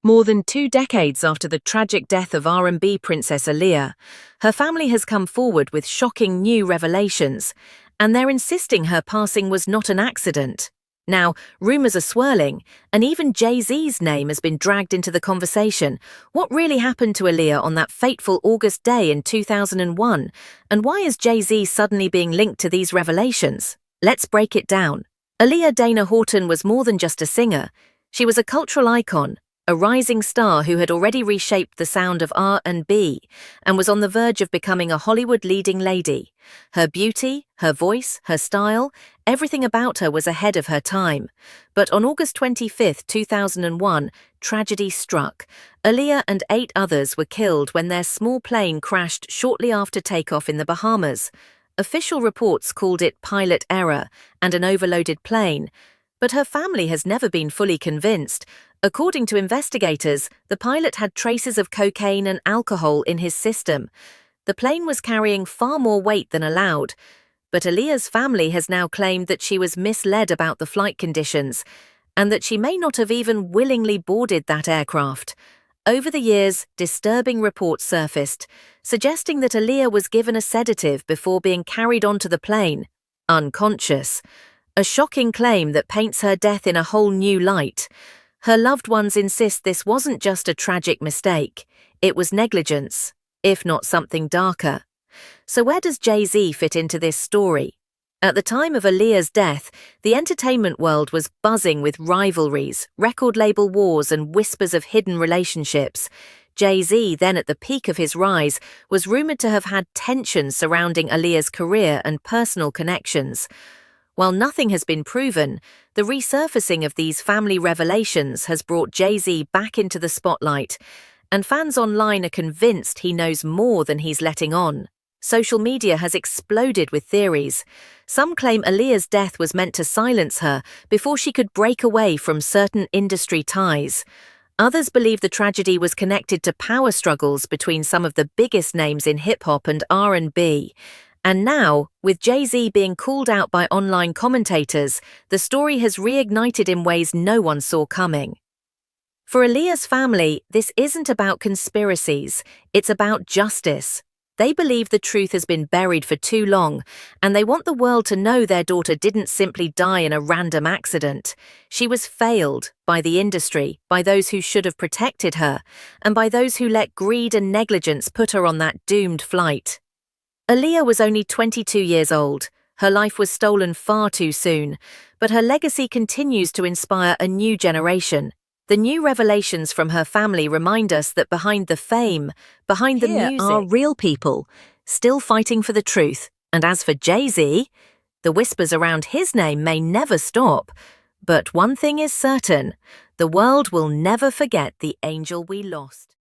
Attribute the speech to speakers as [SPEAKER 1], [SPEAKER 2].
[SPEAKER 1] More than 2 decades after the tragic death of R&B princess Aaliyah, her family has come forward with shocking new revelations, and they're insisting her passing was not an accident. Now, rumors are swirling, and even Jay-Z's name has been dragged into the conversation. What really happened to Aaliyah on that fateful August day in 2001, and why is Jay-Z suddenly being linked to these revelations? Let's break it down. Aaliyah Dana Horton was more than just a singer. She was a cultural icon, a rising star who had already reshaped the sound of R&B and was on the verge of becoming a Hollywood leading lady. Her beauty, her voice, her style, everything about her was ahead of her time. But on August 25, 2001, tragedy struck. Aaliyah and 8 others were killed when their small plane crashed shortly after takeoff in the Bahamas. Official reports called it pilot error and an overloaded plane, but her family has never been fully convinced. According to investigators, the pilot had traces of cocaine and alcohol in his system. The plane was carrying far more weight than allowed, but Aaliyah's family has now claimed that she was misled about the flight conditions and that she may not have even willingly boarded that aircraft. Over the years, disturbing reports surfaced, suggesting that Aaliyah was given a sedative before being carried onto the plane, unconscious. A shocking claim that paints her death in a whole new light. Her loved ones insist this wasn't just a tragic mistake, it was negligence, if not something darker. So where does Jay-Z fit into this story? At the time of Aaliyah's death, the entertainment world was buzzing with rivalries, record label wars, and whispers of hidden relationships. Jay-Z, then at the peak of his rise, was rumored to have had tensions surrounding Aaliyah's career and personal connections. While nothing has been proven, the resurfacing of these family revelations has brought Jay-Z back into the spotlight, and fans online are convinced he knows more than he's letting on. Social media has exploded with theories. Some claim Aaliyah's death was meant to silence her before she could break away from certain industry ties. Others believe the tragedy was connected to power struggles between some of the biggest names in hip-hop and R&B. And now, with Jay-Z being called out by online commentators, the story has reignited in ways no one saw coming. For Aaliyah's family, this isn't about conspiracies, it's about justice. They believe the truth has been buried for too long, and they want the world to know their daughter didn't simply die in a random accident. She was failed by the industry, by those who should have protected her, and by those who let greed and negligence put her on that doomed flight. Aaliyah was only 22 years old. Her life was stolen far too soon, but her legacy continues to inspire a new generation. The new revelations from her family remind us that behind the fame, behind the music, are real people, still fighting for the truth. And as for Jay-Z, the whispers around his name may never stop. But one thing is certain, the world will never forget the angel we lost.